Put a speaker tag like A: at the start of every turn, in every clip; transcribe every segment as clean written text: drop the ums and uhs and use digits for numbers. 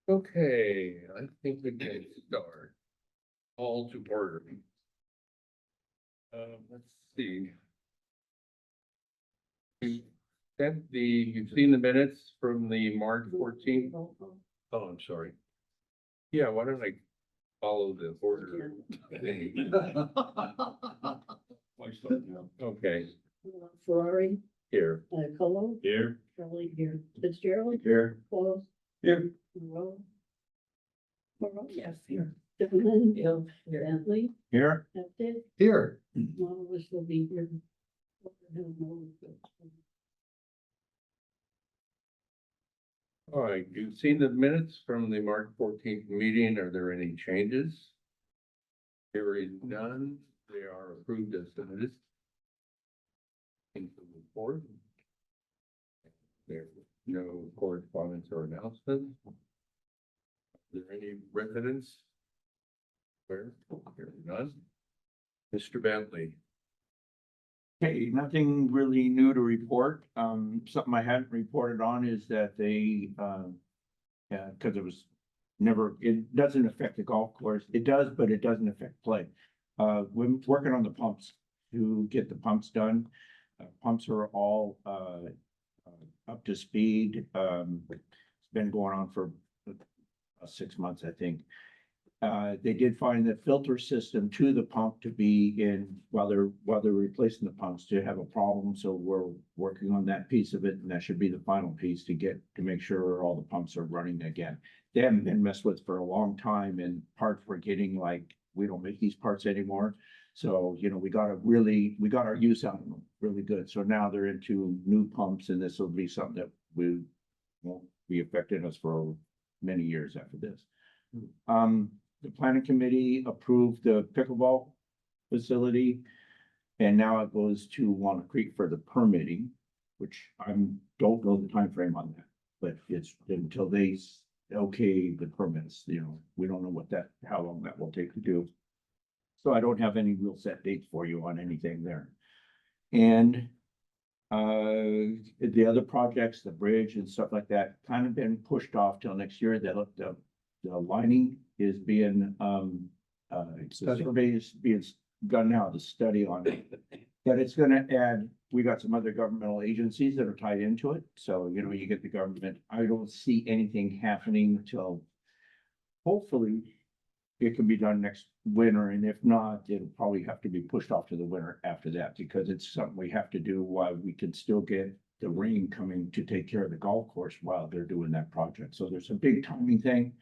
A: Okay, I think we can start. All to order. Let's see. You've seen the minutes from the March 14th? Oh, I'm sorry. Yeah, why don't I follow the order? Okay,
B: Ferrari,
A: here.
B: Colo,
A: Here.
B: Kelly here, Fitzgerald,
A: Here.
B: Close,
A: Here.
B: Monroe. Monroe, yes, here. Dillon, Bentley,
A: Here.
B: Hefted,
A: Here.
B: none of us will be here.
A: All right, you've seen the minutes from the March 14th meeting. Are there any changes? There is none. They are approved as submitted. Into the report. There's no correspondence or announcements. Are there any residents? Where? There are none. Mr. Bentley.
C: Hey, nothing really new to report. Something I hadn't reported on is that they, yeah, because it was never, it doesn't affect the golf course. It does, but it doesn't affect play. We're working on the pumps to get the pumps done. Pumps are all, up to speed. It's been going on for 6 months, I think. They did find the filter system to the pump to be in while they're replacing the pumps to have a problem. So we're working on that piece of it, and that should be the final piece to make sure all the pumps are running again. They haven't been messed with for a long time, and parts were getting like, we don't make these parts anymore. So, you know, we got our use out of them really good. So now they're into new pumps, and this will be something that won't be affecting us for many years after this. The planning committee approved the pickleball facility. And now it goes to Walnut Creek for the permitting, which don't know the time frame on that. But it's until they okay the permits, you know, we don't know how long that will take to do. So I don't have any real set dates for you on anything there. And the other projects, the bridge and stuff like that, kind of been pushed off till next year. The lining is being, the survey is being done now, the study on it. But it's gonna add, we got some other governmental agencies that are tied into it. So, you know, you get the government. I don't see anything happening until hopefully it can be done next winter. And if not, it'll probably have to be pushed off to the winter after that, because it's something we have to do while we can still get the rain coming to take care of the golf course while they're doing that project. So there's a big timing thing.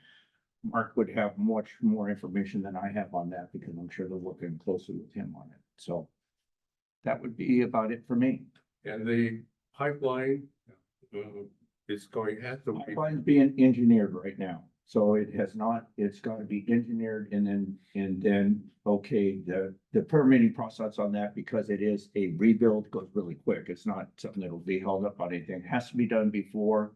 C: Mark would have much more information than I have on that, because I'm sure they're working closely with him on it. So that would be about it for me.
A: And the pipeline is has to be.
C: Pipeline's being engineered right now. So it's gotta be engineered and then, okay, the permitting process on that, because it is a rebuild, goes really quick. It's not something that'll be held up on anything. It has to be done before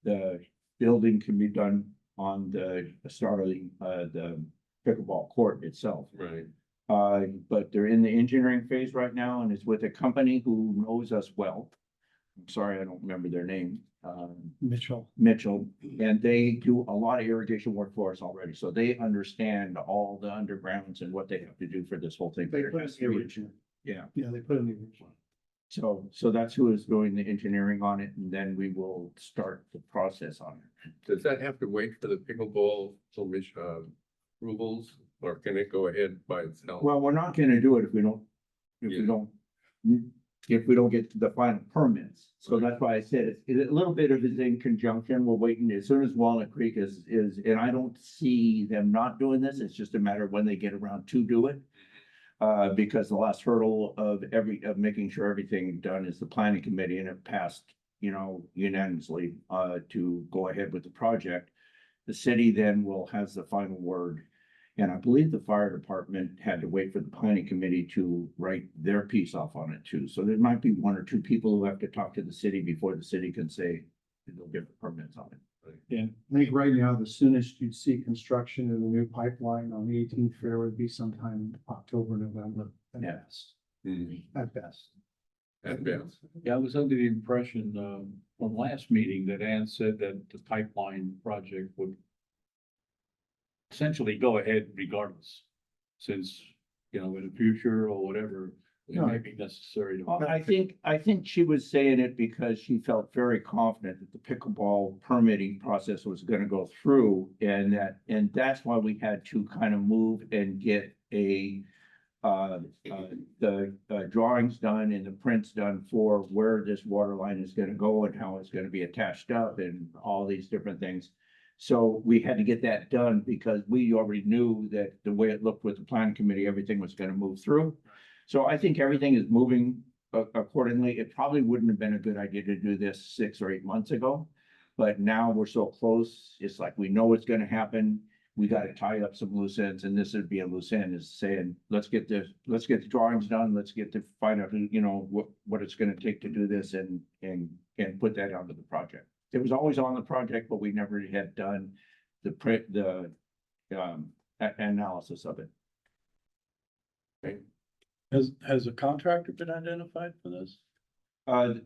C: the building can be done on the start of the pickleball court itself.
A: Right.
C: But they're in the engineering phase right now, and it's with a company who knows us well. I'm sorry, I don't remember their name. Mitchell, and they do a lot of irrigation work for us already. So they understand all the undergrounds and what they have to do for this whole thing.
D: They put in the original.
C: Yeah.
D: Yeah, they put in the original.
C: So that's who is doing the engineering on it, and then we will start the process on it.
A: Does that have to wait for the pickleball approvals, or can it go ahead by itself?
C: Well, we're not gonna do it if we don't get the final permits. So that's why I said it's a little bit of it in conjunction. We're waiting as soon as Walnut Creek is, and I don't see them not doing this. It's just a matter of when they get around to do it. Because the last hurdle of making sure everything done is the planning committee, and it passed, you know, unanimously, to go ahead with the project. The city then has the final word. And I believe the fire department had to wait for the planning committee to write their piece off on it too. So there might be one or two people who have to talk to the city before the city can say they'll give the permits on it.
D: Yeah, I think right now, the soonest you'd see construction of the new pipeline on the 18th Fair would be sometime October, November. At
C: Yeah.
D: best.
A: Mhm.
D: At best.
A: And Ben's.
E: Yeah, I was under the impression, from last meeting that Ann said that the pipeline project would essentially go ahead regardless. Since, you know, in the future or whatever, it
D: No,
E: may be necessary to.
C: Well, I think she was saying it because she felt very confident that the pickleball permitting process was gonna go through. And that's why we had to kind of move and get the drawings done and the prints done for where this water line is gonna go and how it's gonna be attached up and all these different things. So we had to get that done because we already knew that the way it looked with the plan committee, everything was gonna move through. So I think everything is moving accordingly. It probably wouldn't have been a good idea to do this 6 or 8 months ago. But now we're so close, it's like we know it's gonna happen. We gotta tie up some loose ends, and this would be a loose end, is saying, let's get the drawings done, let's get to find out who, you know, what it's gonna take to do this and put that onto the project. It was always on the project, but we never had done the analysis of it.
E: Has a contractor been identified for this?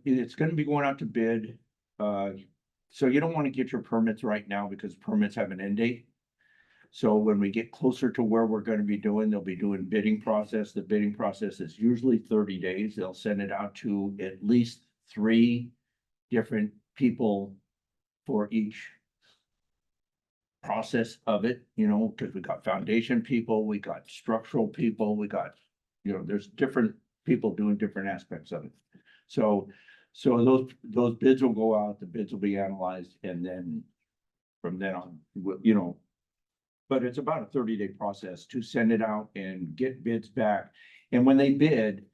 C: It's gonna be going out to bid. So you don't wanna get your permits right now because permits have an end date. So when we get closer to where we're gonna be doing, they'll be doing bidding process. The bidding process is usually 30 days. They'll send it out to at least 3 different people for each process of it, you know, because we got foundation people, we got structural people, we got, you know, there's different people doing different aspects of it. So those bids will go out, the bids will be analyzed, and then from then on, you know. But it's about a 30-day process to send it out and get bids back. And when they bid,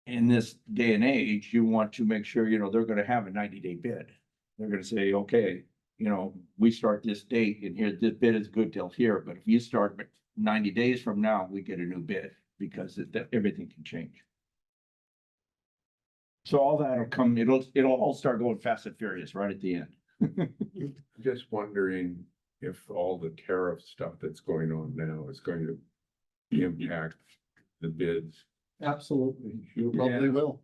C: in this day and age, you want to make sure, you know, they're gonna have a 90-day bid. They're gonna say, okay, you know, we start this date and here, this bid is good till here, but if you start 90 days from now, we get a new bid because everything can change. So all that'll come, it'll all start going fast and furious right at the end.
A: Just wondering if all the tariff stuff that's going on now is going to impact the bids.
D: Absolutely.
A: You
C: probably
A: will.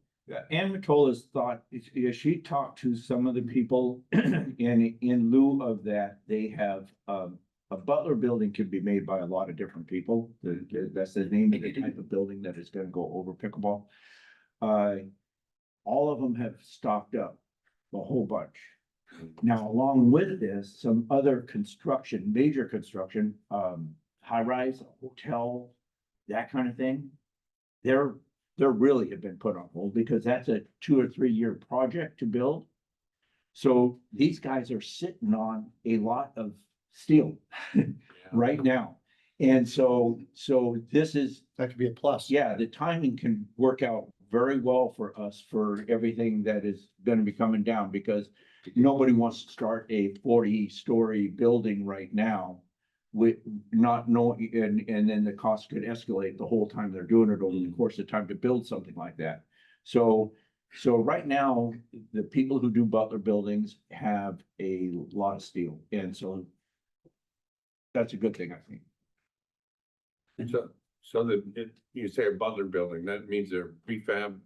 C: Ann Matola's thought, she talked to some of the people, and in lieu of that, they have, a Butler building could be made by a lot of different people. That's the name of the type of building that is gonna go over pickleball. All of them have stocked up a whole bunch. Now, along with this, some other construction, major construction, high rise, hotel, that kind of thing. They're really have been put on hold because that's a 2 or 3 year project to build. So these guys are sitting on a lot of steel right now. And so this is,
F: That could be a plus.
C: yeah, the timing can work out very well for us for everything that is gonna be coming down, because nobody wants to start a 40-story building right now with not knowing, and then the cost could escalate the whole time they're doing it over the course of time to build something like that. So right now, the people who do Butler buildings have a lot of steel, and so that's a good thing, I think.
A: So you say a Butler building, that means they're prefab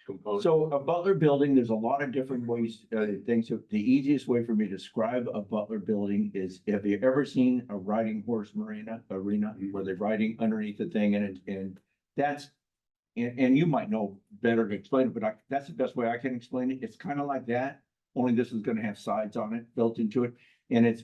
A: components.
C: So a Butler building, there's a lot of different ways, things. The easiest way for me to describe a Butler building is, have you ever seen a riding horse arena where they're riding underneath the thing and that's, and you might know better to explain it, but that's the best way I can explain it. It's kind of like that, only this is gonna have sides on it built into it. And it's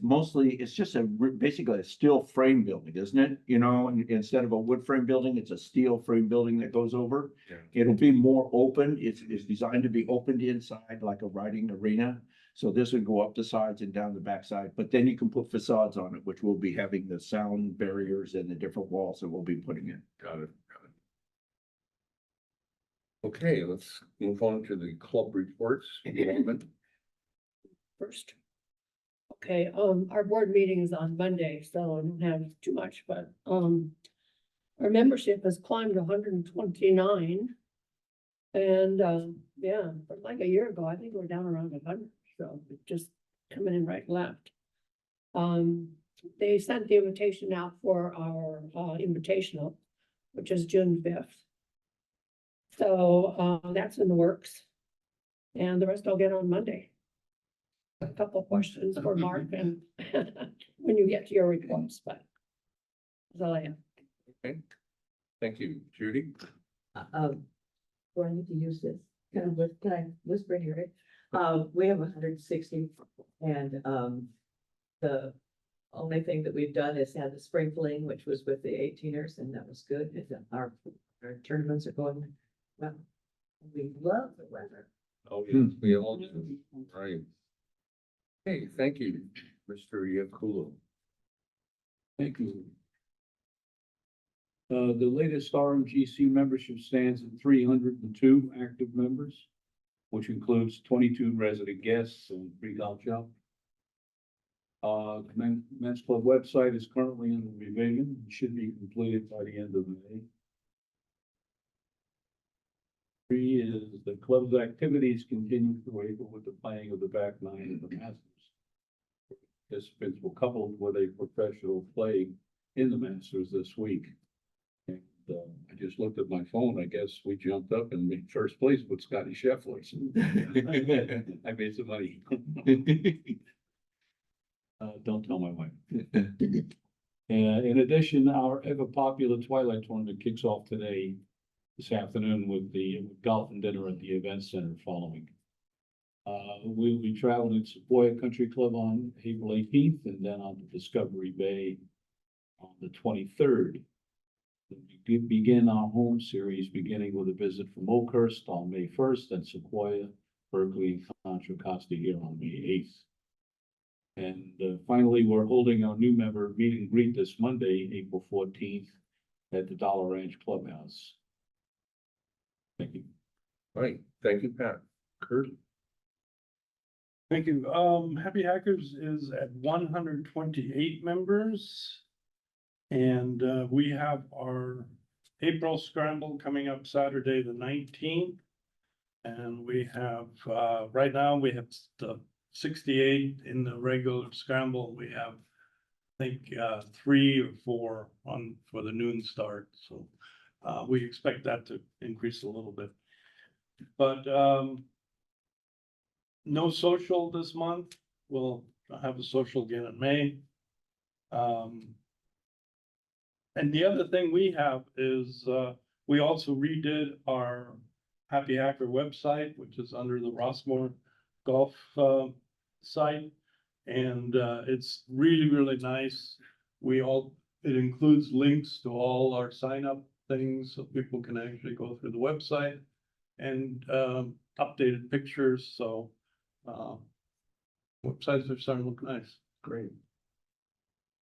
C: just basically a steel frame building, isn't it? You know, instead of a wood frame building, it's a steel frame building that goes over.
A: Yeah.
C: It'll be more open. It's designed to be opened inside like a riding arena. So this would go up the sides and down the backside, but then you can put facades on it, which will be having the sound barriers and the different walls that we'll be putting in.
A: Got it. Okay, let's move on to the club reports.
B: First. Okay, our board meeting is on Monday, so I don't have too much, but, our membership has climbed 129. And, yeah, but like a year ago, I think we're down around 100, so it's just coming in right and left. They sent the invitation out for our, invitational, which is June 5th. So, that's in the works. And the rest I'll get on Monday. A couple of questions for Mark and when you get to your reports, but that's all I have.
A: Okay, thank you, Judy.
F: Do I need to use this? Can I whisper here? We have 160 and, the only thing that we've done is had the sprinkling, which was with the 18ers, and that was good. And our tournaments are going well. We love the weather.
A: Oh, yes, we all do, right. Hey, thank you, Mr. Yakulo.
E: Thank you. The latest RMGC membership stands at 302 active members, which includes 22 resident guests and 3 golf shop. Men's Club website is currently under revision, and should be completed by the end of May. 3 is the club's activities continue through April with the playing of the back 9 of the Masters. Participants were coupled with a professional play in the Masters this week. And I just looked at my phone. I guess we jumped up and made first place with Scotty Scheffler. I made some money. Don't tell my wife. In addition, our ever popular Twilight Tournament kicks off today, this afternoon, with the golf and dinner at the event center following. We'll be traveling to Sequoia Country Club on April 18th and then on to Discovery Bay on the 23rd. We begin our home series, beginning with a visit from Oakhurst on May 1st, and Sequoia, Berkeley, and Contra Costa here on May 8th. And finally, we're holding our new member meet and greet this Monday, April 14th, at the Dollar Ranch Clubhouse. Thank you.
A: Right, thank you, Pat. Kurt?
G: Thank you. Happy Hackers is at 128 members. And we have our April scramble coming up Saturday, the 19th. And we have, right now, we have the 68 in the regular scramble. We have, I think, 3 or 4 on for the noon start. So we expect that to increase a little bit. But no social this month. We'll have a social again in May. And the other thing we have is we also redid our Happy Hacker website, which is under the Rossmore Golf site. And it's really, really nice. It includes links to all our sign up things so people can actually go through the website and updated pictures. So websites are starting to look nice.
A: Great.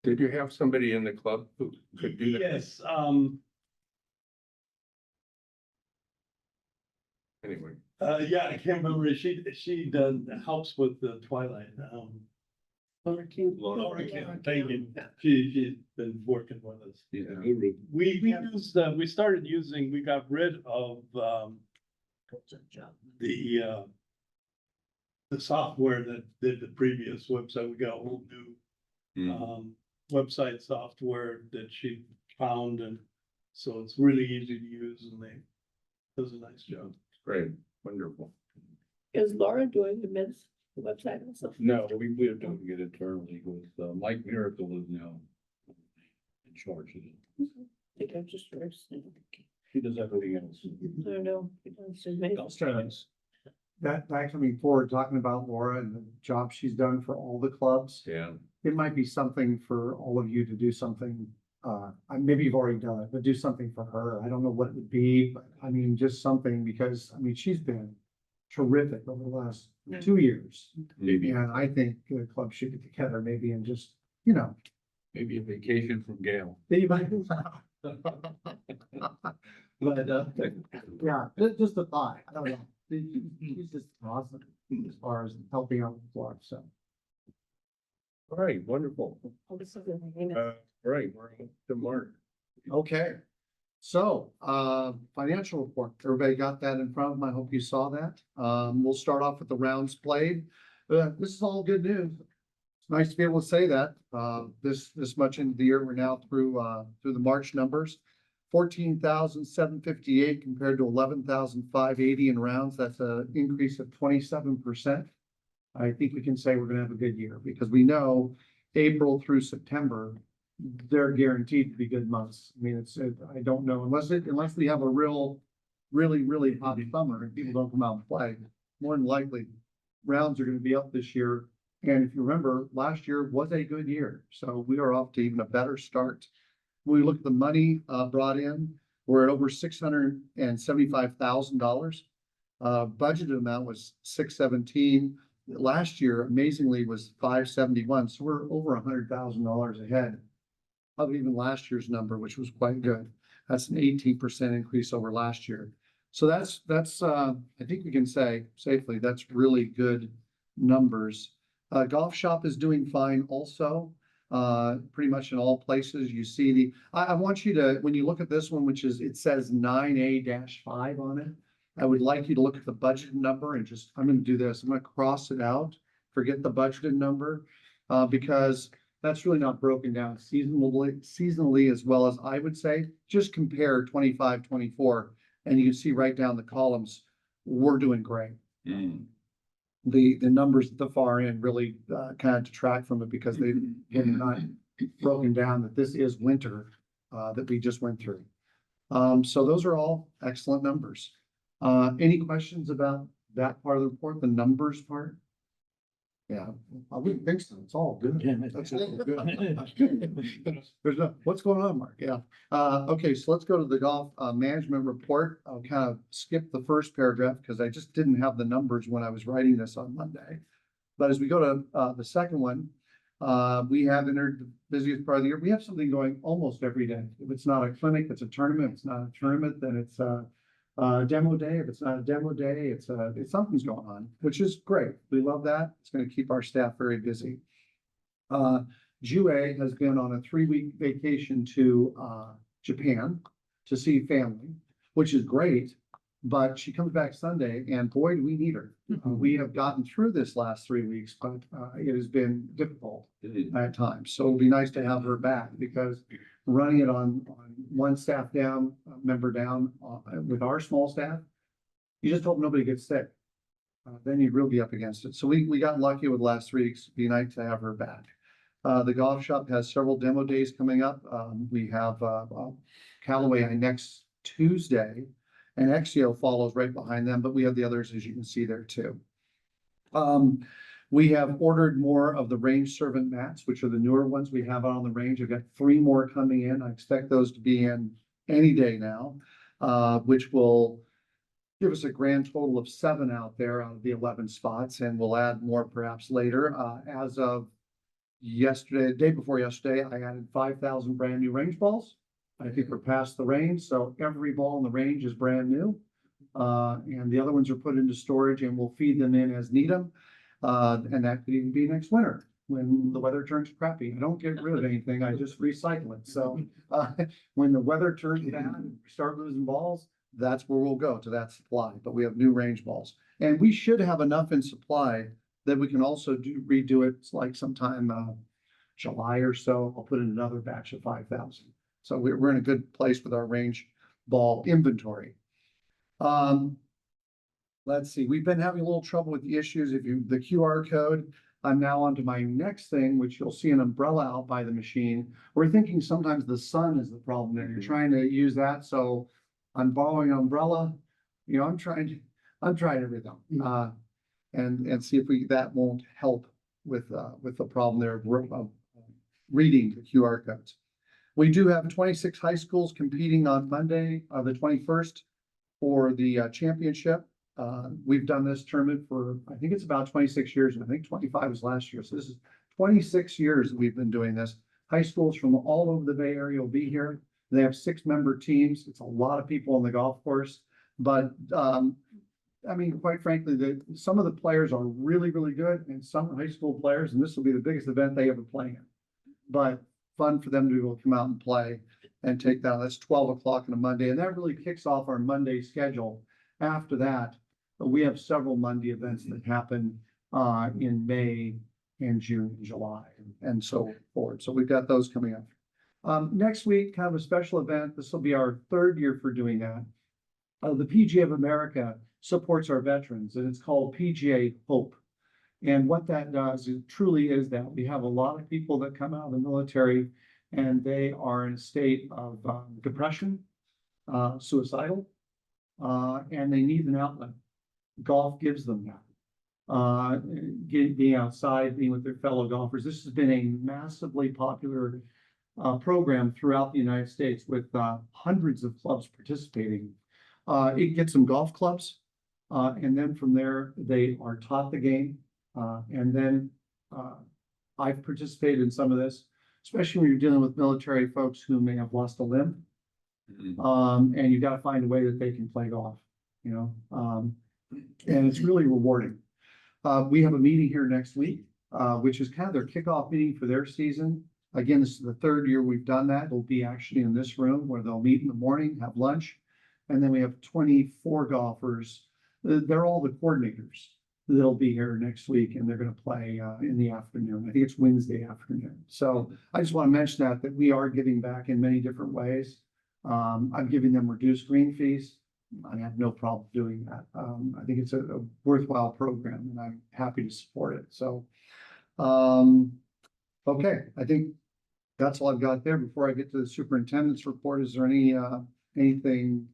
A: Did you have somebody in the club who could do that?
G: Yes,
A: Anyway,
G: yeah, I can't remember. She does helps with the Twilight.
B: Laura King.
G: Laura Kim,
B: Laura
G: thank
B: Kim,
G: you.
B: yeah.
G: She's been working with us.
E: He's a guru.
G: We used, we started using, we got rid of the software that did the previous website. We got a whole new website software that she found, and so it's really easy to use, and they does a nice job.
A: great, wonderful.
B: Is Laura doing the men's website also?
E: No, we're doing it internally with Mike Miracle is now in charge of it.
B: I think I'm just interested.
E: He does everything else.
B: I don't know. It's amazing.
D: That coming forward, talking about Laura and the job she's done for all the clubs,
A: Yeah,
D: it might be something for all of you to do something. Maybe you've already done it, but do something for her. I don't know what it would be, but I mean, just something, because I mean, she's been terrific over the last 2 years.
E: Maybe,
D: And I think the club should get together maybe and just,
E: maybe a vacation from Gail.
D: they might. But, yeah, just a thought. I don't know. She's just awesome as far as helping out the club, so.
A: all right, wonderful.
B: Oh, this is the name.
A: All right, we're on to Mark.
D: Okay, so, financial report, everybody got that in front of them, I hope you saw that. We'll start off with the rounds played. This is all good news. It's nice to be able to say that, this much into the year, we're now through the March numbers. 14,758 compared to 11,580 in rounds, that's an increase of 27%. I think we can say we're gonna have a good year, because we know April through September, they're guaranteed to be good months. I mean, I don't know, unless we have a really hot summer and people don't come out and play, more than likely, rounds are gonna be up this year. And if you remember, last year was a good year, so we are off to even a better start. When we look at the money, brought in, we're at over $675,000. Budgeted amount was 617. Last year, amazingly, was 571, so we're over $100,000 ahead of even last year's number, which was quite good. That's an 18% increase over last year. So that's, I think we can say safely, that's really good numbers. Golf shop is doing fine also, pretty much in all places. You see I want you to, when you look at this one, which is, it says 9A-5 on it. I would like you to look at the budgeted number and just, I'm gonna do this, I'm gonna cross it out, forget the budgeted number, because that's really not broken down seasonally as well as I would say. Just compare 25, 24, and you can see right down the columns, we're doing great. The numbers at the far end really kind of detract from it because they're not broken down that this is winter that we just went through. So those are all excellent numbers. Any questions about that part of the report, the numbers part? Yeah, I wouldn't think so. It's all good. That's all good. There's no, what's going on, Mark? Yeah. Okay, so let's go to the golf management report. I'll kind of skip the first paragraph because I just didn't have the numbers when I was writing this on Monday. But as we go to the second one, we have entered the busiest part of the year. We have something going almost every day. If it's not a clinic, it's a tournament. If it's not a tournament, then it's a demo day. If it's not a demo day, it's something's going on, which is great. We love that. It's going to keep our staff very busy. Jue has been on a 3-week vacation to Japan to see family, which is great. But she comes back Sunday, and boy, do we need her. We have gotten through this last 3 weeks, but it has been difficult at times. So it'll be nice to have her back because running it on one staff down, member down with our small staff, you just hope nobody gets sick. Then you'd really be up against it. So we got lucky with the last 3 weeks. It'd be nice to have her back. The golf shop has several demo days coming up. We have Callaway next Tuesday, and Exio follows right behind them, but we have the others, as you can see there too. We have ordered more of the range servant mats, which are the newer ones we have on the range. I've got 3 more coming in. I expect those to be in any day now, which will give us a grand total of 7 out there out of the 11 spots, and we'll add more perhaps later. As of yesterday, the day before yesterday, I added 5,000 brand new range balls. I think we're past the range, so every ball in the range is brand new. And the other ones are put into storage and we'll feed them in as need them. And that could even be next winter when the weather turns crappy. I don't get rid of anything, I just recycle it. So when the weather turns bad and we start losing balls, that's where we'll go to that supply. But we have new range balls. And we should have enough in supply that we can also redo it like sometime July or so. I'll put in another batch of 5,000. So we're in a good place with our range ball inventory. Let's see, we've been having a little trouble with the issues. The QR code, I'm now onto my next thing, which you'll see an umbrella out by the machine. We're thinking sometimes the sun is the problem there. You're trying to use that. So I'm borrowing an umbrella. You know, I'm trying everything. And see if that won't help with the problem there of reading the QR codes. We do have 26 high schools competing on Monday, the 21st, for the championship. We've done this tournament for, I think it's about 26 years, and I think 25 was last year. So this is 26 years that we've been doing this. High schools from all over the Bay Area will be here. They have 6-member teams. It's a lot of people on the golf course, but I mean, quite frankly, some of the players are really, really good, and some high school players, and this will be the biggest event they ever play in. But fun for them to be able to come out and play and take that. That's 12 o'clock on a Monday, and that really kicks off our Monday schedule. After that, we have several Monday events that happen in May and June and July and so forth. So we've got those coming up. Next week, kind of a special event. This will be our 3rd year for doing that. The PGA of America supports our veterans, and it's called PGA Hope. And what that does is truly is that we have a lot of people that come out of the military and they are in a state of depression, suicidal, and they need an outlet. Golf gives them that. Being outside, being with their fellow golfers. This has been a massively popular program throughout the United States with hundreds of clubs participating. It gets them golf clubs, and then from there, they are taught the game. And then I've participated in some of this, especially when you're dealing with military folks who may have lost a limb. And you got to find a way that they can play golf, you know, and it's really rewarding. We have a meeting here next week, which is kind of their kickoff meeting for their season. Again, this is the third year we've done that. It'll be actually in this room where they'll meet in the morning, have lunch. And then we have 24 golfers. They're all the coordinators. They'll be here next week and they're going to play in the afternoon. I think it's Wednesday afternoon. So I just want to mention that we are giving back in many different ways. I'm giving them reduced green fees. I have no problem doing that. I think it's a worthwhile program and I'm happy to support it. So, okay, I think that's all I've got there. Before I get to the superintendent's report, is there anything?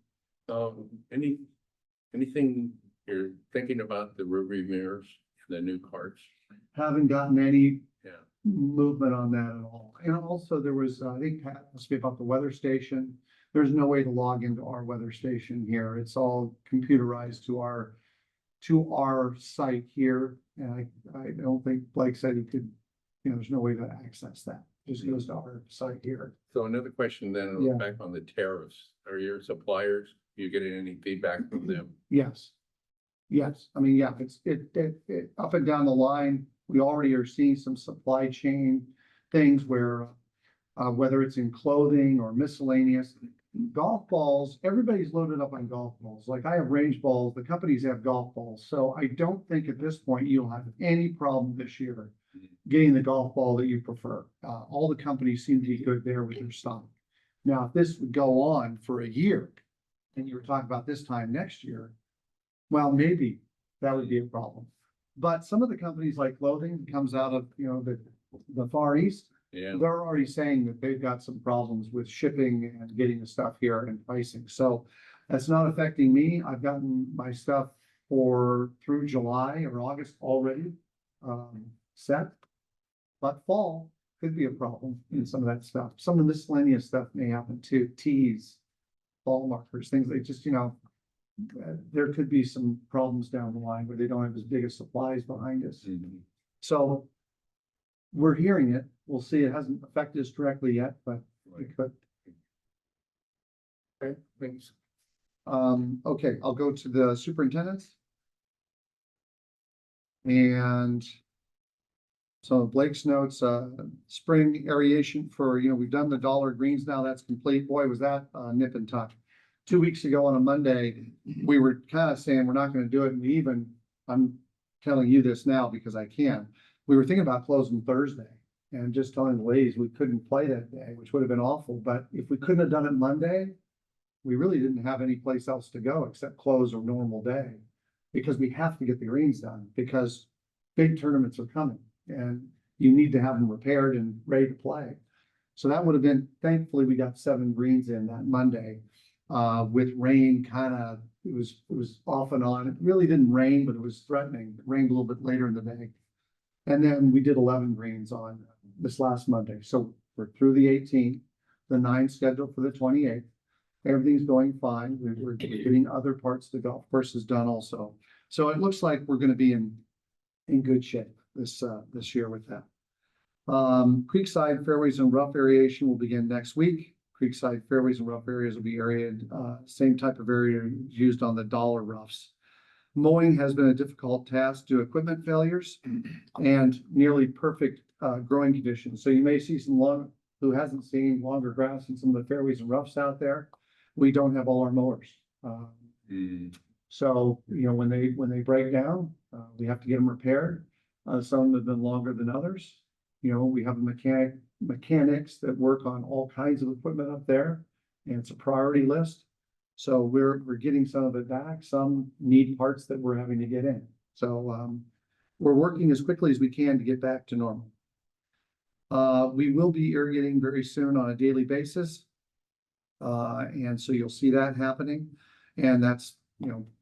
A: Anything you're thinking about the rearview mirrors, the new carts?
D: Haven't gotten any
A: Yeah.
D: movement on that at all. And also there was, I think Pat asked me about the weather station. There's no way to log into our weather station here. It's all computerized to our site here. And I don't think Blake said he could, you know, there's no way to access that. It just goes to our site here.
A: So another question then,
D: Yeah.
A: back on the tariffs. Are your suppliers, you getting any feedback from them?
D: Yes. Yes, I mean, yeah, it's up and down the line. We already are seeing some supply chain things where whether it's in clothing or miscellaneous, golf balls, everybody's loaded up on golf balls. Like I have range balls, the companies have golf balls. So I don't think at this point you'll have any problem this year getting the golf ball that you prefer. All the companies seem to be good there with their stock. Now, if this would go on for a year and you were talking about this time next year, well, maybe that would be a problem. But some of the companies like clothing comes out of, you know, the Far East.
A: Yeah.
D: They're already saying that they've got some problems with shipping and getting the stuff here and pricing. So that's not affecting me. I've gotten my stuff through July or August already set. But fall could be a problem in some of that stuff. Some of the miscellaneous stuff may happen too. Tees, ball markers, things like just, you know, there could be some problems down the line where they don't have as big as supplies behind us. So we're hearing it. We'll see. It hasn't affected us directly yet, but it could.
A: Okay, thanks.
D: Okay, I'll go to the superintendents. And so Blake's notes, spring aeration for, you know, we've done the dollar greens now, that's complete. Boy, was that nip and tuck. 2 weeks ago on a Monday, we were kind of saying we're not going to do it. And I'm telling you this now because I can. We were thinking about closing Thursday and just telling the ladies we couldn't play that day, which would have been awful. But if we couldn't have done it Monday, we really didn't have any place else to go except close a normal day because we have to get the greens done because big tournaments are coming and you need to have them repaired and ready to play. So that would have been, thankfully, we got 7 greens in that Monday. With rain it was off and on. It really didn't rain, but it was threatening. It rained a little bit later in the day. And then we did 11 greens on this last Monday. So we're through the 18th, the 9 scheduled for the 28th. Everything's going fine. We're getting other parts of the golf course is done also. So it looks like we're going to be in good shape this year with that. Creekside fairways and rough aeration will begin next week. Creekside fairways and rough areas will be aerated, same type of area used on the dollar roughs. Mowing has been a difficult task due to equipment failures and nearly perfect growing conditions. So you may see who hasn't seen longer grass in some of the fairways and roughs out there. We don't have all our mowers. So, you know, when they break down, we have to get them repaired. Some have been longer than others. You know, we have mechanics that work on all kinds of equipment up there, and it's a priority list. So we're getting some of it back. Some need parts that we're having to get in. So we're working as quickly as we can to get back to normal. We will be irrigating very soon on a daily basis. And so you'll see that happening. And that's,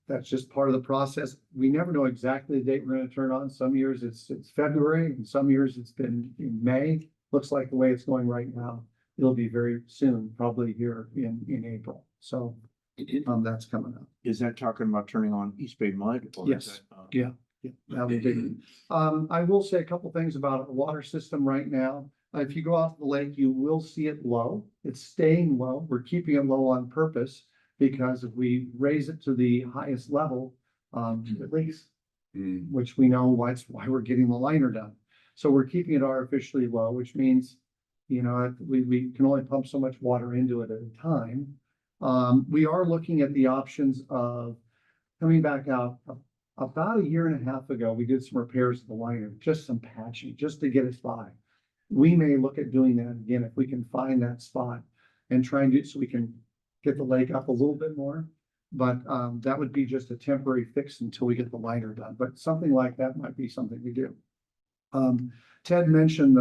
D: that's just part of the process. We never know exactly the date we're gonna turn on. Some years it's February, and some years it's been in May. Looks like the way it's going right now, it'll be very soon, probably here in April. So, that's coming up.
C: Is that talking about turning on East Bay Mud? Or is
D: Yes.
C: that,
D: Yeah. Yeah, that would be. I will say a couple things about our water system right now. If you go out to the lake, you will see it low. It's staying low. We're keeping it low on purpose because if we raise it to the highest level, it leaks, which we know that's why we're getting the liner done. So we're keeping it artificially low, which means, we can only pump so much water into it at a time. We are looking at the options of coming back out. About a year and a half ago, we did some repairs to the liner, just some patching, just to get us by. We may look at doing that again if we can find that spot and try and do so we can get the lake up a little bit more. But that would be just a temporary fix until we get the liner done. But something like that might be something we do. Ted mentioned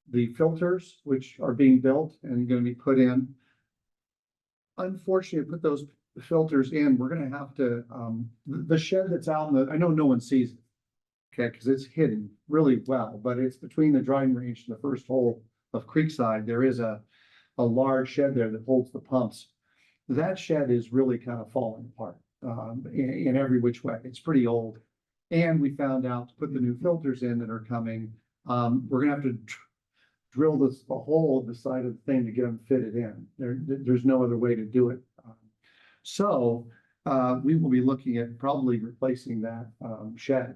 D: the filters which are being built and going to be put in. Unfortunately, to put those filters in, we're gonna have to, the shed that's out in I know no one sees it. Okay, because it's hidden really well, but it's between the driving range and the first hole of Creekside. There is a large shed there that holds the pumps. That shed is really kind of falling apart, in every which way. It's pretty old. And we found out to put the new filters in that are coming, we're gonna have to drill a hole in the side of the thing to get them fitted in. There's no other way to do it. So we will be looking at probably replacing that shed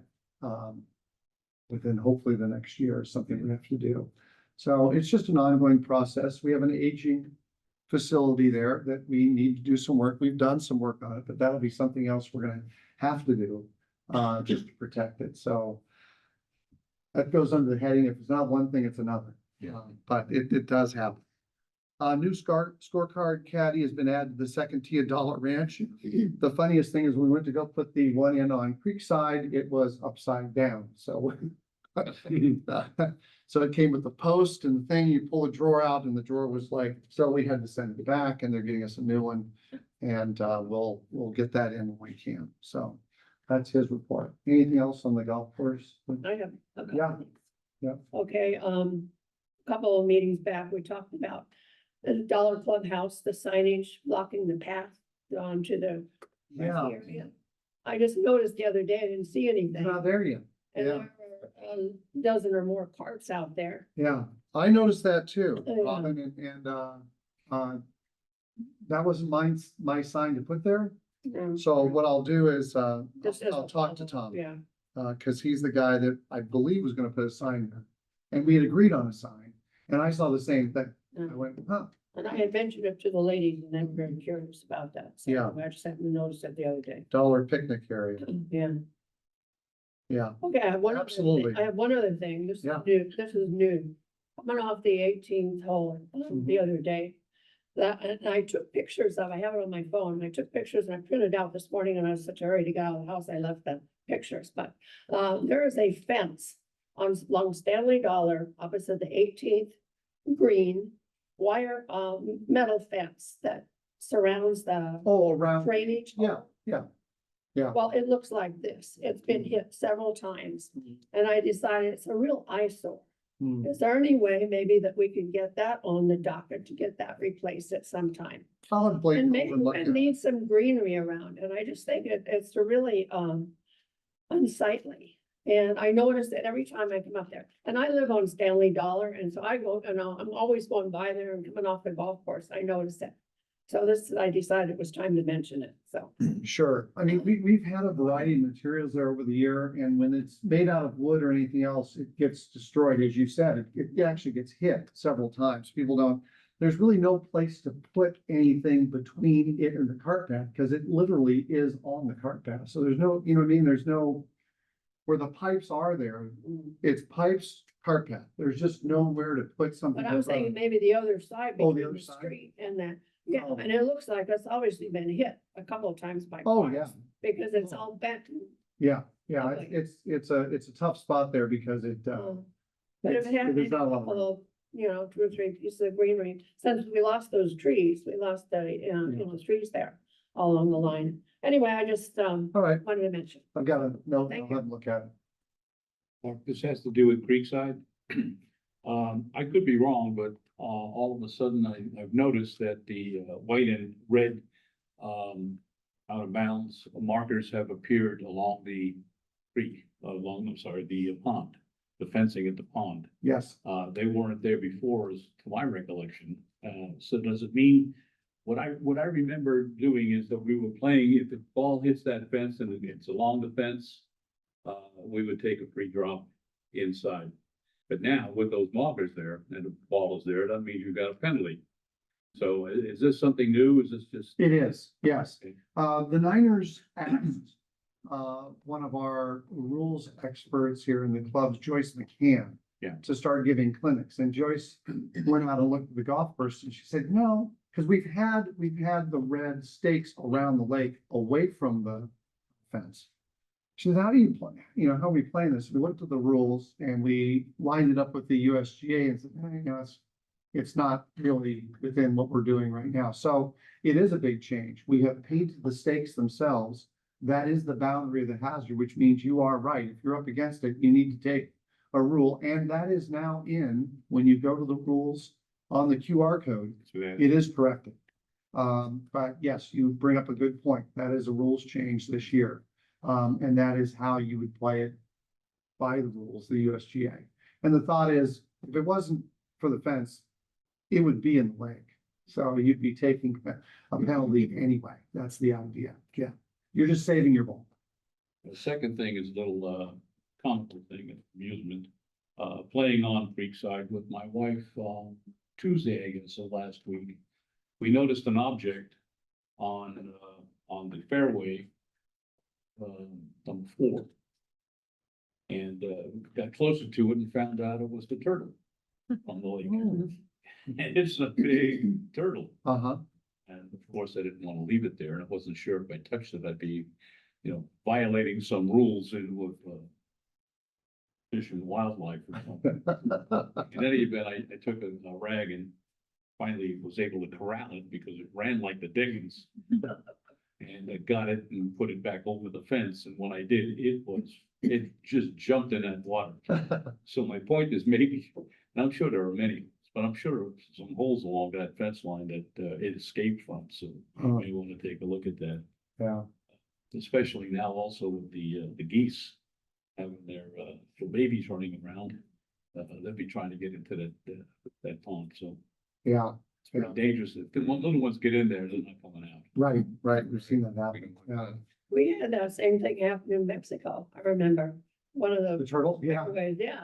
D: within hopefully the next year, or something we have to do. So it's just an ongoing process. We have an aging facility there that we need to do some work. We've done some work on it, but that'll be something else we're gonna have to do just to protect it. So that goes under the heading, if it's not one thing, it's another. But it does happen. New scorecard caddy has been added to the second tee of Dollar Ranch. The funniest thing is when we went to go put the one in on Creekside, it was upside down. So so it came with the post and the thing, you pull a drawer out and the drawer was like, so we had to send it back and they're getting us a new one. And we'll get that in when we can. So that's his report. Anything else on the golf course?
B: I have a couple
D: Yeah.
B: things.
D: Yeah.
B: Okay, couple of meetings back, we talked about the Dollar Clubhouse, the signage blocking the path onto the
D: Yeah.
B: area. I just noticed the other day, I didn't see anything.
D: Not there yet.
B: And
D: yeah.
B: there were a dozen or more carts out there.
D: Yeah, I noticed that too,
B: Yeah.
D: Robin, that wasn't my sign to put there. So what I'll do is,
B: Just as
D: I'll
B: a
D: talk to
B: follow-up,
D: Tom.
B: Yeah,
D: Cause he's the guy that I believe was gonna put a sign there. And we had agreed on a sign, and I saw the same thing. I went, huh,
B: and I had mentioned it to the ladies and they were very curious about that. So
D: Yeah.
B: I just happened to notice it the other day.
D: dollar picnic area,
B: Yeah.
D: yeah.
B: Okay, I have one other
D: Absolutely.
B: thing. I have one other thing. This is
D: Yeah.
B: new. This is new. Coming off the 18th hole the other day. That, and I took pictures of, I have it on my phone. I took pictures and I printed out this morning and I was such a hurry to get out of the house. I left the pictures, but there is a fence along Stanley Dollar opposite the 18th green wire, metal fence that surrounds the
D: Oh, around,
B: drainage.
D: yeah, yeah. Yeah.
B: Well, it looks like this. It's been hit several times and I decided it's a real eyesore.
D: Hmm.
B: Is there any way maybe that we could get that on the docket to get that replaced at some time?
D: I'll have Blake
B: And
D: go
B: maybe
D: and look
B: it
D: at it.
B: needs some greenery around, and I just think it's a really unsightly. And I notice that every time I come up there, and I live on Stanley Dollar, and so I go, and I'm always going by there and coming off the golf course, I noticed it. So I decided it was time to mention it, so.
D: Sure. I mean, we've had a variety of materials there over the year, and when it's made out of wood or anything else, it gets destroyed, as you said. It actually gets hit several times. People don't, there's really no place to put anything between it and the cart path, because it literally is on the cart path. So there's no, you know what I mean? There's no, where the pipes are there, it's pipes, cart path. There's just nowhere to put something.
B: But I was thinking maybe the other side
D: Oh, the
B: between
D: other
B: the
D: side?
B: street and that, yeah,
D: Oh.
B: and it looks like it's obviously been hit a couple of times by
D: Oh,
B: cars.
D: yeah.
B: Because it's all bent.
D: Yeah, Yeah,
B: Okay.
D: it's a tough spot there because it,
B: But if it had
D: there's
B: a
D: not a lot of
B: couple of, you know, 2 or 3 pieces of greenery, since we lost those trees, we lost the, those trees there all along the line. Anyway, I just,
D: all right,
B: wanted to mention.
D: I've got a note, I'll
B: Thank
D: have a look at it.
E: Mark, this has to do with Creekside. I could be wrong, but, all of a sudden I've noticed that the, white and red, out of bounds markers have appeared along the creek, the pond, the fencing at the pond.
D: Yes,
E: They weren't there before, as to my recollection. So does it mean, what I remember doing is that we were playing, if the ball hits that fence and it's along the fence, we would take a free drop inside. But now with those markers there and the ball is there, that means you got a penalty. So is this something new? Is this just?
D: it is, yes.
E: Okay.
D: The Niners asked, one of our rules experts here in the clubs, Joyce McCann.
E: Yeah.
D: To start giving clinics, and Joyce went out and looked at the golf course, and she said, no, because we've had the red stakes around the lake away from the fence. She said, how do you play, how are we playing this? We looked at the rules and we lined it up with the USGA and said, it's not really within what we're doing right now. So it is a big change. We have painted the stakes themselves. That is the boundary of the hazard, which means you are right. If you're up against it, you need to take a rule. And that is now when you go to the rules on the QR code, it is corrected. But yes, you bring up a good point. That is a rules change this year. And that is how you would play it by the rules, the USGA. And the thought is, if it wasn't for the fence, it would be in the lake. So you'd be taking a penalty anyway. That's the idea. Yeah. You're just saving your ball.
E: The second thing is a little, comical thing, amusement. Playing on Creekside with my wife on Tuesday, I guess, of last week. We noticed an object on the fairway, number 4. And, got closer to it and found out it was the turtle on the lake. And it's a big turtle.
D: Uh-huh.
E: And of course, I didn't want to leave it there, and I wasn't sure if I touched it, I'd be, violating some rules with fish and wildlife or something. In any event, I took a rag and finally was able to corral it because it ran like the Dickens. And I got it and put it back over the fence, and when I did, it just jumped in that water. So my point is maybe, and I'm sure there are many, but I'm sure there are some holes along that fence line that it escaped from, so you may want to take a look at that.
D: Yeah.
E: Especially now also with the geese having their babies running around. They'll be trying to get into that pond, so
D: Yeah.
E: it's pretty dangerous. If the little ones get in there, they're not coming out.
D: Right. We've seen that happen. Yeah.
B: We had that same thing happen in Mexico. I remember one of
D: The
B: the,
D: turtle? Yeah.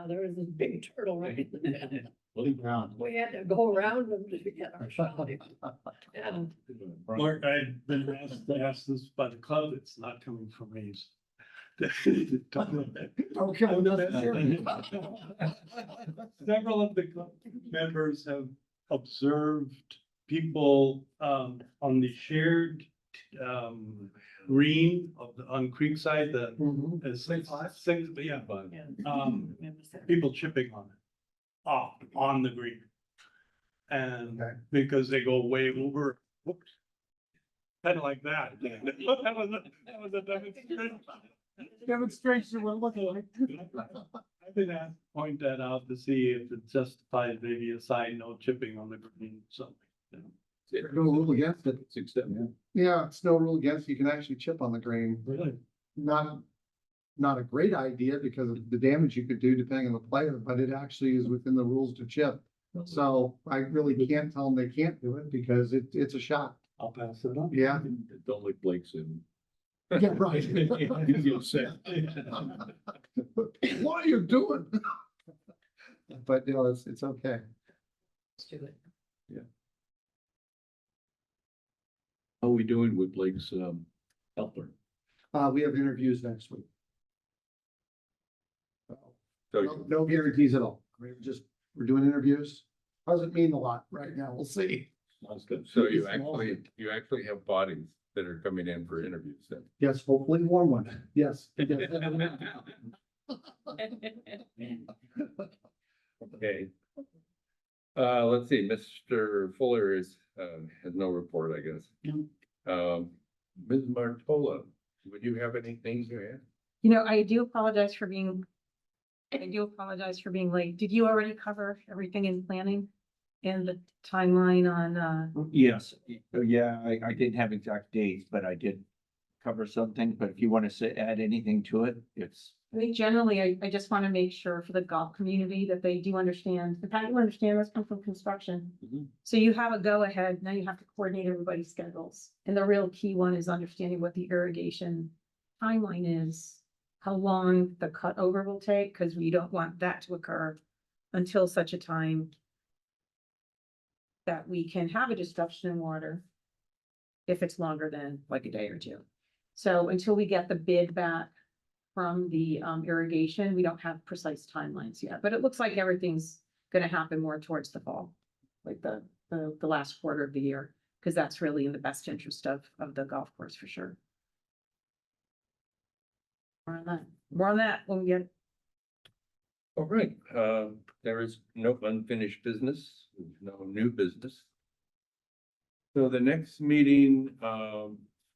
B: there was this big turtle right there.
D: Yeah.
B: We had to go around them to get our shot. Yeah.
G: Mark, I've been asked to ask this by the club, it's not coming from me.
D: Okay.
G: Several of the club members have observed people, on the shared, green on Creekside,
D: Mhm.
G: six, yeah,
E: But
B: Yeah.
G: um, people chipping on it, on the green. And
D: Okay.
G: because they go way over, whoops, kind of like that. That was a demonstration.
D: Demonstration, we're looking like.
G: I've been asked to point that out to see if it justifies maybe a sign, no chipping on the green, something.
D: No rule against it.
E: it's acceptable.
D: Yeah, it's no rule against, you can actually chip on the green.
G: Really?
D: Not a great idea because of the damage you could do depending on the player, but it actually is within the rules to chip. So I really can't tell them they can't do it because it's a shot.
G: I'll pass it on.
D: Yeah.
E: Don't let Blake in.
D: Yeah, right.
E: You'll say.
D: What are you doing? But it's okay.
F: Let's do it.
E: How are we doing with Blake's, helper?
D: We have interviews next week.
A: So
D: No guarantees at all. We're doing interviews. Doesn't mean a lot right now. We'll see.
E: That's good.
A: So you actually have bodies. that are coming in for interviews then.
D: Yes, hopefully warm one. Yes.
A: Okay. Let's see, Mr. Fuller has no report, I guess. Ms. Martola, would you have anything to add?
H: You know, I do apologize for being late. Did you already cover everything in planning? And the timeline on,
C: Yes, yeah, I didn't have exact dates, but I did cover something, but if you want to say, add anything to it, it's.
H: I think generally, I just want to make sure for the golf community that they do understand, the fact you understand this comes from construction.
C: Mhm.
H: So you have a go ahead, now you have to coordinate everybody's schedules. And the real key one is understanding what the irrigation timeline is, how long the cut over will take, because we don't want that to occur until such a time that we can have a disruption in water if it's longer than like a day or two. So until we get the bid back from the irrigation, we don't have precise timelines yet, but it looks like everything's gonna happen more towards the fall, like the last quarter of the year, because that's really in the best interest of the golf course for sure. More on that when we get.
A: All right, there is no unfinished business, no new business. So the next meeting,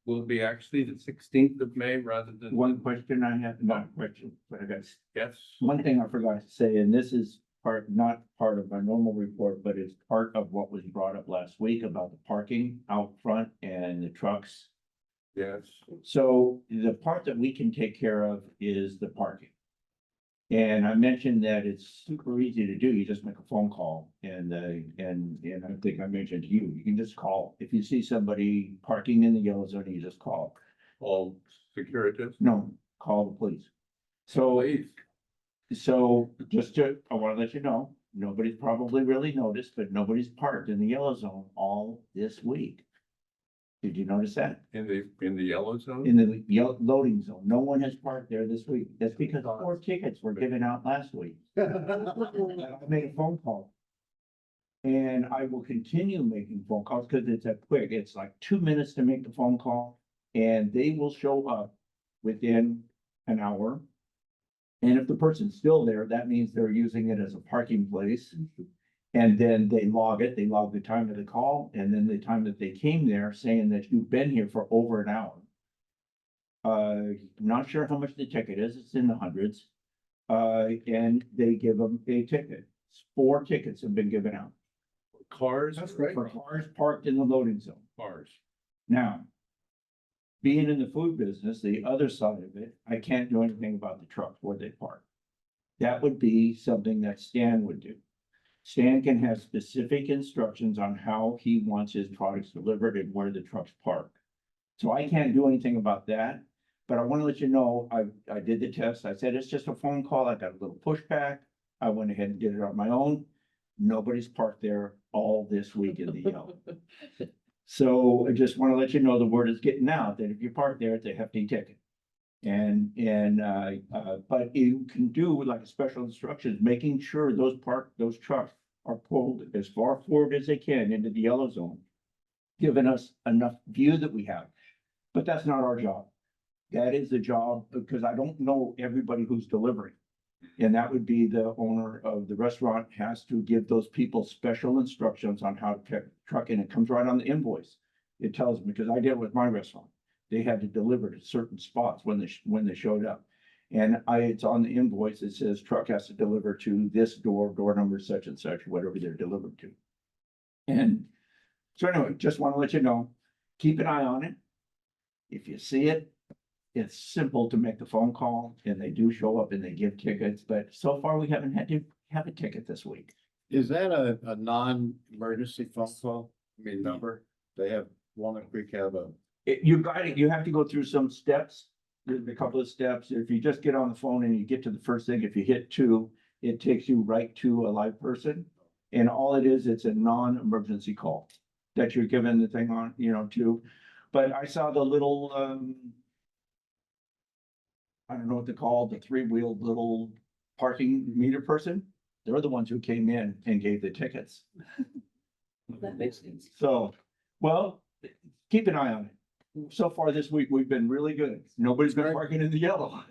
A: will be actually the 16th of May rather than.
C: One question I have, not a question, but I guess,
A: Yes,
C: one thing I forgot to say, and this is not part of my normal report, but it's part of what was brought up last week about the parking out front and the trucks.
A: yes,
C: So the part that we can take care of is the parking. And I mentioned that it's super easy to do. You just make a phone call and I think I mentioned to you, you can just call. If you see somebody parking in the yellow zone, you just call.
A: all securities.
C: No, call the police. So,
A: Please.
C: I want to let you know, nobody's probably really noticed, but nobody's parked in the yellow zone all this week. Did you notice that?
A: In the yellow zone?
C: In the loading zone, no one has parked there this week. That's because 4 tickets were given out last week. And I made a phone call. And I will continue making phone calls because it's a quick, it's like 2 minutes to make the phone call. And they will show up within an hour. And if the person's still there, that means they're using it as a parking place. And then they log it, they log the time of the call, and then the time that they came there, saying that you've been here for over an hour. Not sure how much the ticket is, it's in the hundreds. And they give them a ticket. 4 tickets have been given out.
A: Cars?
D: That's great.
C: For cars parked in the loading zone.
A: Cars.
C: Now, being in the food business, the other side of it, I can't do anything about the trucks where they park. That would be something that Stan would do. Stan can have specific instructions on how he wants his products delivered and where the trucks park. So I can't do anything about that, but I want to let you know, I did the test. I said, it's just a phone call. I got a little pushback. I went ahead and did it on my own. Nobody's parked there all this week in the yellow. So I just want to let you know the word is getting out that if you park there, it's a hefty ticket. But you can do like a special instructions, making sure those trucks are pulled as far forward as they can into the yellow zone. Giving us enough view that we have, but that's not our job. That is the job, because I don't know everybody who's delivering. And that would be the owner of the restaurant has to give those people special instructions on how to pick truck, and it comes right on the invoice. It tells them, because I did it with my restaurant. They had to deliver to certain spots when they showed up. And it's on the invoice, it says truck has to deliver to this door number such and such, whatever they're delivered to. And so anyway, just want to let you know, keep an eye on it. If you see it, it's simple to make the phone call, and they do show up and they give tickets, but so far we haven't had to have a ticket this week.
I: Is that a non-emergency phone call? I mean, number? They have, Walnut Creek have a,
C: You got it, you have to go through some steps. There's a couple of steps. If you just get on the phone and you get to the first thing, if you hit 2, it takes you right to a live person. And all it is, it's a non-emergency call that you're given the thing on, to. But I saw the little, I don't know what they call the 3-wheeled little parking meter person. They're the ones who came in and gave the tickets.
F: That makes sense.
C: So, well, keep an eye on it. so far this week, we've been really good. Nobody's been parking in the yellow.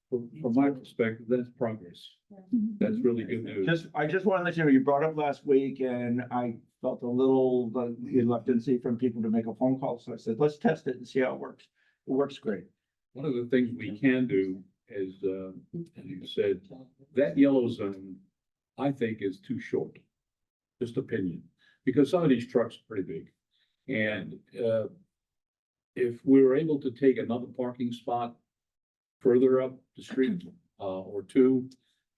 E: From my perspective, that's progress. That's really good news.
C: I just want to let you know, you brought up last week and I felt a little reluctancy from people to make a phone call. So I said, let's test it and see how it works. It works great.
E: One of the things we can do is, as you said, that yellow zone, I think is too short. Just opinion, because some of these trucks are pretty big. And, if we were able to take another parking spot further up the street, or two,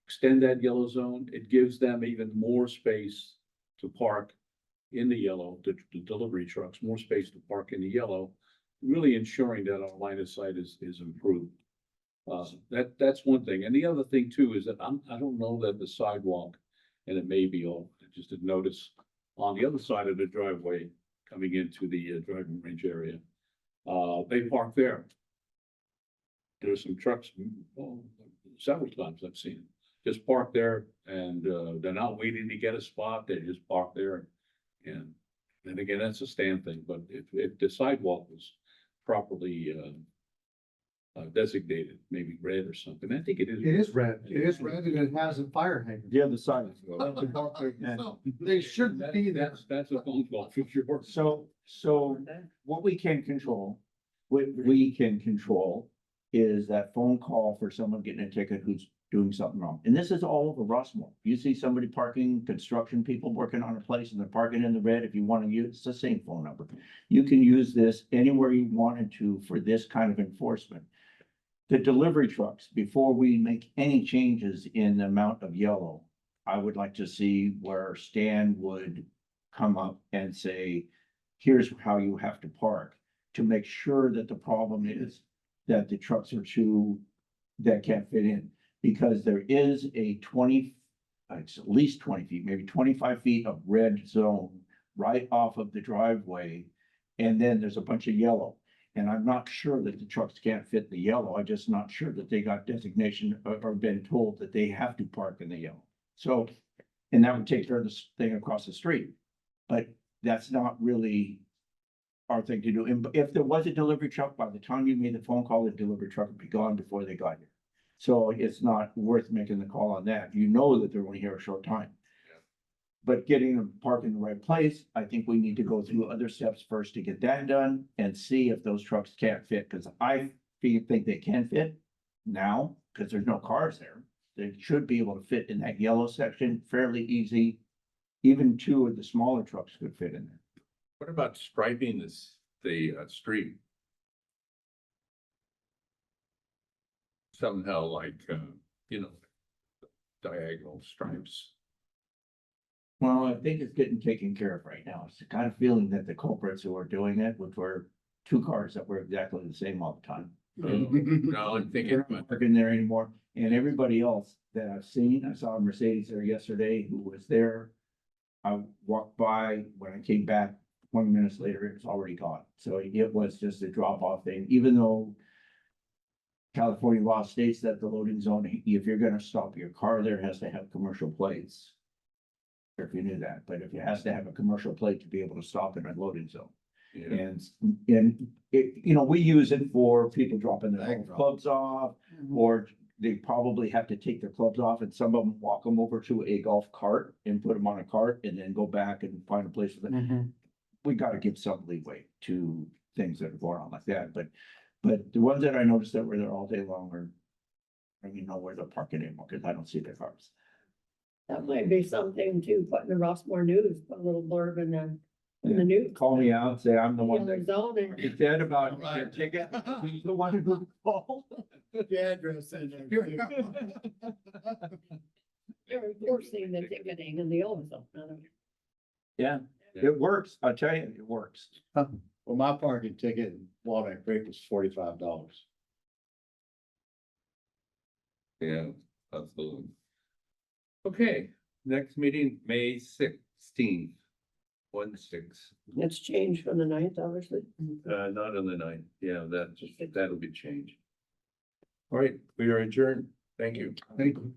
E: extend that yellow zone, it gives them even more space to park in the yellow, the delivery trucks, more space to park in the yellow, really ensuring that our line of sight is improved. That's one thing. And the other thing too is that I don't know that the sidewalk, and it may be all, I just didn't notice, on the other side of the driveway coming into the driving range area, they park there. There's some trucks, well, several times I've seen, just park there and, they're not waiting to get a spot, they just park there. And then again, that's a stand thing, but if the sidewalk was properly, designated, maybe red or something, I think it is.
D: It is red. It is red and it has a fire hydrant.
C: The other side.
D: So, they shouldn't be there.
E: That's a phone call for sure.
C: So what we can control, is that phone call for someone getting a ticket who's doing something wrong. And this is all over Rossmore. You see somebody parking, construction people working on a place and they're parking in the red, if you want to use, it's the same phone number. You can use this anywhere you wanted to for this kind of enforcement. The delivery trucks, before we make any changes in the amount of yellow, I would like to see where Stan would come up and say, here's how you have to park, to make sure that the problem is that the trucks are that can't fit in. Because there is a 20, it's at least 20 feet, maybe 25 feet of red zone right off of the driveway. And then there's a bunch of yellow. And I'm not sure that the trucks can't fit the yellow. I'm just not sure that they got designation or been told that they have to park in the yellow. So, and that would take care of this thing across the street. But that's not really our thing to do. And if there was a delivery truck, by the time you made the phone call, the delivery truck would be gone before they got here. So it's not worth making the call on that. You know that they're only here a short time. But getting them parked in the right place, I think we need to go through other steps first to get that done and see if those trucks can't fit, because I think they can fit now, because there's no cars there. They should be able to fit in that yellow section fairly easy. Even two of the smaller trucks could fit in there.
A: What about striping the street? Somehow like, diagonal stripes.
C: Well, I think it's getting taken care of right now. It's the kind of feeling that the culprits who are doing it, which were two cars that were exactly the same all the time.
A: No, I'm thinking,
C: They're not working there anymore. And everybody else that I've seen, I saw a Mercedes there yesterday who was there. I walked by, when I came back 20 minutes later, it was already gone. So it was just a drop off thing, even though California law states that the loading zone, if you're gonna stop your car there, it has to have commercial plates. If you knew that, but if it has to have a commercial plate to be able to stop in a loading zone.
A: yeah,
C: And it, we use it for people dropping their
I: Bag drop.
C: clubs off, or they probably have to take their clubs off and some of them walk them over to a golf cart and put them on a cart and then go back and find a place for them. We gotta give some leeway to things that are going on like that, but the ones that I noticed that were there all day long are, I don't even know where they're parking anymore, because I don't see their cars.
B: That might be something to put in the Rossmore News, put a little blurb in the news.
C: Call me out, say I'm the one
B: Yellow
C: that
B: zone and
C: is dead about your
I: Right.
C: ticket, who's the one who called.
I: The address in there.
B: they're enforcing the ticketing in the yellow zone.
C: Yeah, it works, I'll tell you, it works.
I: Well, my parking ticket in Walnut Creek was $45.
A: yeah, absolutely. Okay, next meeting, May 16th, 1/6.
B: It's changed from the 9th, obviously.
A: Not on the 9th. Yeah, that'll be changed. All right, we are adjourned. Thank you.
D: Thank you.